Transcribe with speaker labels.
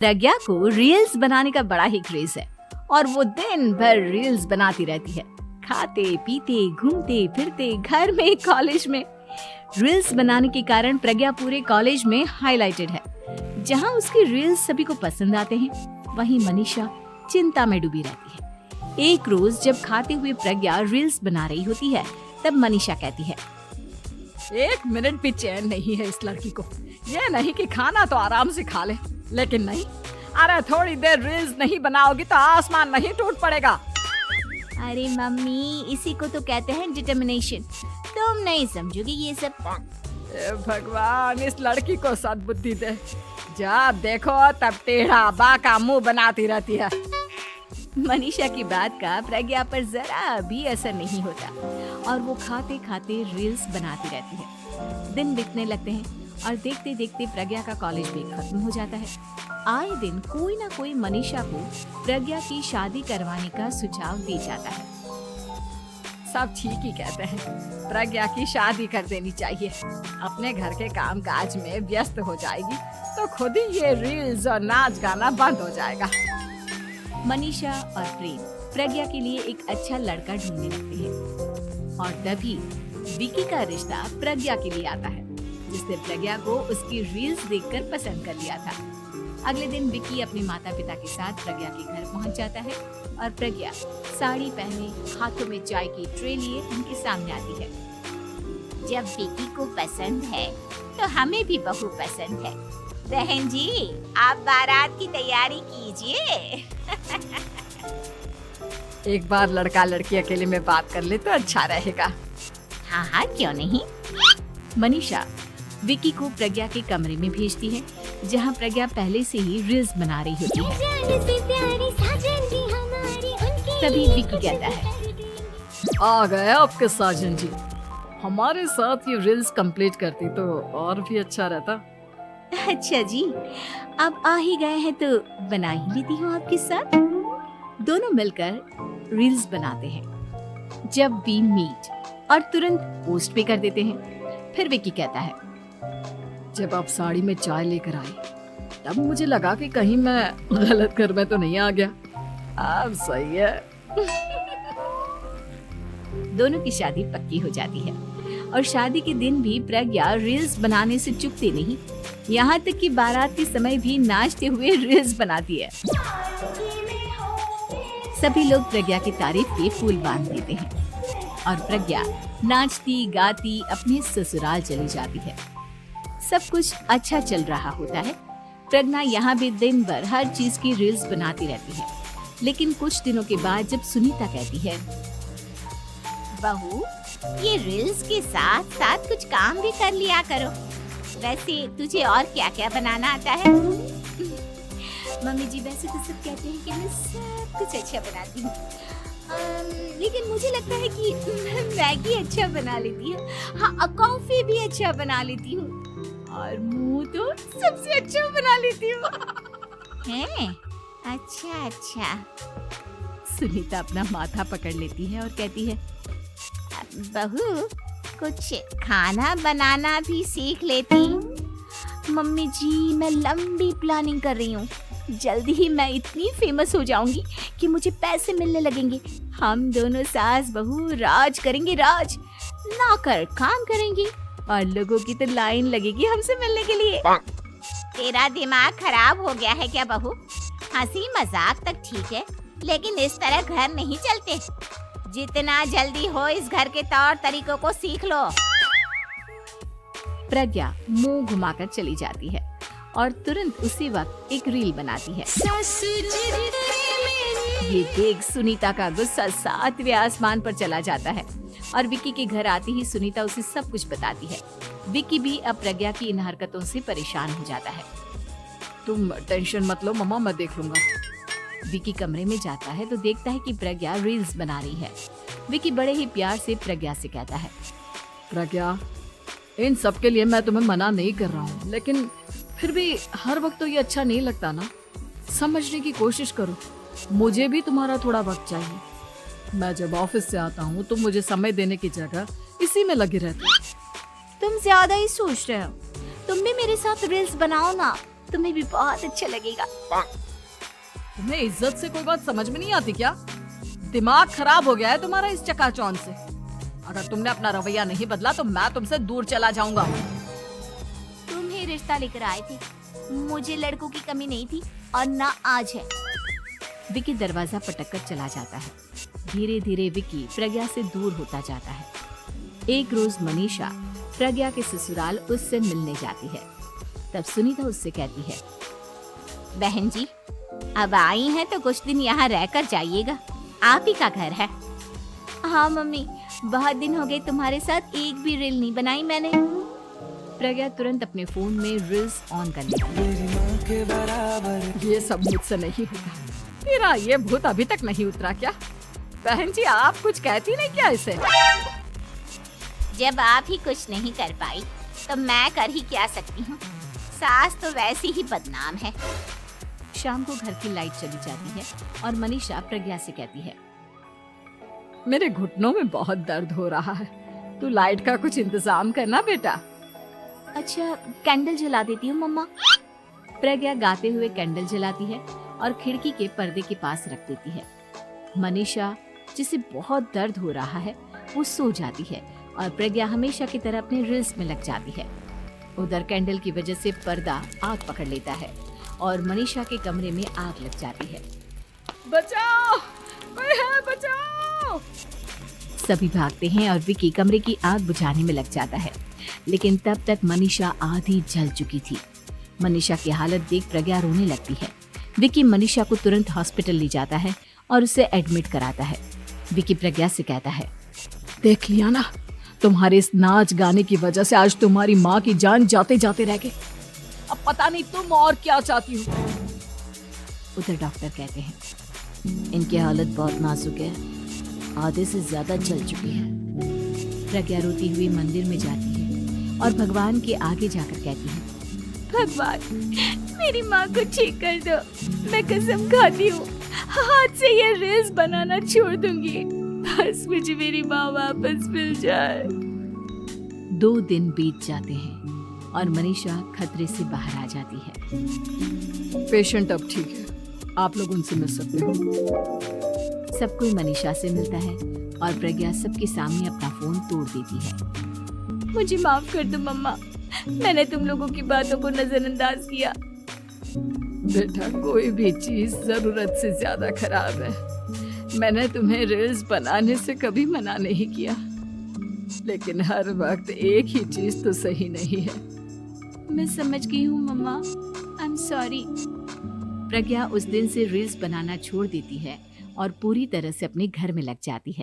Speaker 1: प्रज्ञा को रील्स बनाने का बड़ा ही क्रेज है और वो दिन भर रील्स बनाती रहती है। खाते पीते घूमते फिरते घर में कॉलेज में रील्स बनाने के कारण प्रज्ञा पूरे कॉलेज में हाईलाइटेड है। जहां उसकी रील्स सभी को पसंद आते हैं, वहीं मनीषा चिंता में डूबी रहती है। एक रोज जब खाते हुए प्रज्ञा रील्स बना रही होती है, तब मनीषा कहती है,
Speaker 2: 1 मिनट भी चैन नहीं है इस लड़की को। ये नहीं कि खाना तो आराम से खा ले, लेकिन नहीं, अरे थोड़ी देर रील्स नहीं बनाओगी तो आसमान नहीं टूट पड़ेगा।
Speaker 1: अरे मम्मी, इसी को तो कहते हैं डिटर्मिनेशन। तुम नहीं समझोगी ये सब।
Speaker 2: ए भगवान, इस लड़की को सद्बुद्धि दे। जब देखो तब टेढ़ा बाका मुंह बनाती रहती है।
Speaker 1: मनीषा की बात का प्रज्ञा पर जरा भी असर नहीं होता और वो खाते खाते रील्स बनाती रहती है। दिन बीतने लगते हैं और देखते देखते प्रज्ञा का कॉलेज भी खत्म हो जाता है। आए दिन कोई ना कोई मनीषा को प्रज्ञा की शादी करवाने का सुझाव दे जाता है।
Speaker 2: सब ठीक ही कहते हैं, प्रज्ञा की शादी कर देनी चाहिए। अपने घर के काम काज में व्यस्त हो जाएगी तो खुद ही ये रील्स और नाच गाना बंद हो जाएगा।
Speaker 1: मनीषा और प्रेम प्रज्ञा के लिए एक अच्छा लड़का ढूंढने लगते हैं और तभी विकी का रिश्ता प्रज्ञा के लिए आता है, जिसने प्रज्ञा को उसकी रील्स देखकर पसंद कर लिया था। अगले दिन विकी अपने माता पिता के साथ प्रज्ञा के घर पहुंच जाता है और प्रज्ञा साड़ी पहने हाथों में चाय की ट्रे लिए उनके सामने आती है।
Speaker 3: जब विकी को पसंद है तो हमें भी बहू पसंद है। बहन जी, आप बारात की तैयारी कीजिए।
Speaker 2: एक बार लड़का लड़की अकेले में बात कर ले तो अच्छा रहेगा।
Speaker 3: हाँ हाँ, क्यों नहीं।
Speaker 1: मनीषा विकी को प्रज्ञा के कमरे में भेजती है, जहां प्रज्ञा पहले से ही रील्स बना रही होती है। तभी विकी कहता है,
Speaker 2: आ गए आपके साजन जी। हमारे साथ ये रील्स कंप्लीट करती तो और भी अच्छा रहता।
Speaker 1: अच्छा जी, अब आ ही गए हैं तो बना ही लेती हूँ आपके साथ। दोनों मिलकर रील्स बनाते हैं। जब वी मीट और तुरंत पोस्ट भी कर देते हैं। फिर विकी कहता है,
Speaker 2: जब आप साड़ी में चाय लेकर आई तब मुझे लगा कि कहीं मैं गलत घर में तो नहीं आ गया। अब सही है।
Speaker 1: दोनों की शादी पक्की हो जाती है और शादी के दिन भी प्रज्ञा रील्स बनाने से चूकती नहीं। यहाँ तक कि बारात के समय भी नाचते हुए रील्स बनाती है। सभी लोग प्रज्ञा की तारीफ के फूल बांध देते हैं और प्रज्ञा नाचती गाती अपने ससुराल चली जाती है। सब कुछ अच्छा चल रहा होता है। प्रज्ञा यहाँ भी दिन भर हर चीज की रील्स बनाती रहती है। लेकिन कुछ दिनों के बाद जब सुनीता कहती है,
Speaker 3: बहू, ये रील्स के साथ साथ कुछ काम भी कर लिया करो। वैसे तुझे और क्या क्या बनाना आता है?
Speaker 1: मम्मी जी, वैसे तो सब कहते हैं कि मैं सब कुछ अच्छा बनाती हूँ, लेकिन मुझे लगता है कि मैं मैगी अच्छा बना लेती हूँ। हाँ, कॉफी भी अच्छा बना लेती हूँ और मुंह तो सबसे अच्छा बना लेती हूँ।
Speaker 3: हैं? अच्छा अच्छा।
Speaker 1: सुनीता अपना माथा पकड़ लेती है और कहती है,
Speaker 3: बहू, कुछ खाना बनाना भी सीख लेती।
Speaker 1: मम्मी जी, मैं लंबी प्लानिंग कर रही हूँ। जल्दी ही मैं इतनी फेमस हो जाऊंगी कि मुझे पैसे मिलने लगेंगे। हम दोनों सास बहू राज करेंगे, राज ना कर काम करेंगे और लोगों की तो लाइन लगेगी हमसे मिलने के लिए।
Speaker 3: तेरा दिमाग खराब हो गया है क्या बहू? हंसी मजाक तक ठीक है, लेकिन इस तरह घर नहीं चलते। जितना जल्दी हो इस घर के तौर तरीकों को सीख लो।
Speaker 1: प्रज्ञा मुंह घुमाकर चली जाती है और तुरंत उसी वक्त एक रील बनाती है। ये देख सुनीता का गुस्सा 7वें आसमान पर चला जाता है और विकी के घर आती ही सुनीता उसे सब कुछ बताती है। विकी भी अब प्रज्ञा की इन हरकतों से परेशान हो जाता है।
Speaker 2: तुम टेंशन मत लो मम्मा, मैं देख लूंगा।
Speaker 1: विकी कमरे में जाता है तो देखता है कि प्रज्ञा रील्स बना रही है। विकी बड़े ही प्यार से प्रज्ञा से कहता है,
Speaker 2: प्रज्ञा, इन सब के लिए मैं तुम्हें मना नहीं कर रहा हूँ, लेकिन फिर भी हर वक्त तो ये अच्छा नहीं लगता ना। समझने की कोशिश करो, मुझे भी तुम्हारा थोड़ा वक्त चाहिए। मैं जब ऑफिस से आता हूँ तो मुझे समय देने की जगह इसी में लगी रहती है।
Speaker 1: तुम ज्यादा ही सोच रहे हो। तुम भी मेरे साथ रील्स बनाओ ना। तुम्हें भी बहुत अच्छा लगेगा।
Speaker 2: तुम्हें इज्जत से कोई बात समझ में नहीं आती क्या? दिमाग खराब हो गया है तुम्हारा इस चकाचौंध से। अगर तुमने अपना रवैया नहीं बदला तो मैं तुमसे दूर चला जाऊंगा।
Speaker 3: तुम ही रिश्ता लेकर आए थे, मुझे लड़कों की कमी नहीं थी और ना आज है।
Speaker 1: विकी दरवाजा पटक कर चला जाता है। धीरे धीरे विकी प्रज्ञा से दूर होता जाता है। एक रोज मनीषा प्रज्ञा के ससुराल उससे मिलने जाती है। तब सुनीता उससे कहती है,
Speaker 3: बहन जी, अब आई हैं तो कुछ दिन यहाँ रहकर जाइएगा, आप ही का घर है। हाँ मम्मी, बहुत दिन हो गए तुम्हारे साथ एक भी रील नहीं बनाई मैंने।
Speaker 1: प्रज्ञा तुरंत अपने फोन में रील्स ऑन कर लेती है।
Speaker 2: ये सब मुझसे नहीं होगा। तेरा ये भूत अभी तक नहीं उतरा क्या? बहन जी, आप कुछ कहती नहीं क्या इसे?
Speaker 3: जब आप ही कुछ नहीं कर पाई तो मैं कर ही क्या सकती हूँ। सास तो वैसी ही बदनाम है।
Speaker 1: शाम को घर की लाइट चली जाती है और मनीषा प्रज्ञा से कहती है,
Speaker 2: मेरे घुटनों में बहुत दर्द हो रहा है, तू लाइट का कुछ इंतजाम करना बेटा।
Speaker 1: अच्छा, कैंडल जला देती हूँ मम्मा। प्रज्ञा गाते हुए कैंडल जलाती है और खिड़की के पर्दे के पास रख देती है। मनीषा, जिसे बहुत दर्द हो रहा है, वो सो जाती है और प्रज्ञा हमेशा की तरह अपने रील्स में लग जाती है। उधर कैंडल की वजह से पर्दा आग पकड़ लेता है और मनीषा के कमरे में आग लग जाती है।
Speaker 2: बचाओ, कोई है, बचाओ।
Speaker 1: सभी भागते हैं और विकी कमरे की आग बुझाने में लग जाता है, लेकिन तब तक मनीषा आधी जल चुकी थी। मनीषा की हालत देख प्रज्ञा रोने लगती है। विकी मनीषा को तुरंत हॉस्पिटल ले जाता है और उसे एडमिट कराता है। विकी प्रज्ञा से कहता है,
Speaker 2: देख लिया ना, तुम्हारे इस नाच गाने की वजह से आज तुम्हारी माँ की जान जाते जाते रह गई। अब पता नहीं तुम और क्या चाहती हो।
Speaker 1: उधर डॉक्टर कहते हैं, इनकी हालत बहुत नाजुक है, आधे से ज्यादा जल चुकी है। प्रज्ञा रोती हुई मंदिर में जाती है और भगवान के आगे जाकर कहती है, भगवान, मेरी माँ को ठीक कर दो। मैं कसम खाती हूँ, हाथ से ये रील्स बनाना छोड़ दूंगी। बस मुझे मेरी माँ वापस मिल जाए। 2 दिन बीत जाते हैं और मनीषा खतरे से बाहर आ जाती है।
Speaker 2: पेशेंट अब ठीक है, आप लोग उनसे मिल सकते हो।
Speaker 1: सब कोई मनीषा से मिलता है और प्रज्ञा सबके सामने अपना फोन तोड़ देती है। मुझे माफ कर दो मम्मा, मैंने तुम लोगों की बातों को नजरअंदाज किया।
Speaker 2: बेटा, कोई भी चीज जरूरत से ज्यादा खराब है। मैंने तुम्हें रील्स बनाने से कभी मना नहीं किया, लेकिन हर वक्त एक ही चीज तो सही नहीं है।
Speaker 1: मैं समझ गई हूँ मम्मा, आई एम सॉरी। प्रज्ञा उस दिन से रील्स बनाना छोड़ देती है और पूरी तरह से अपने घर में लग जाती है।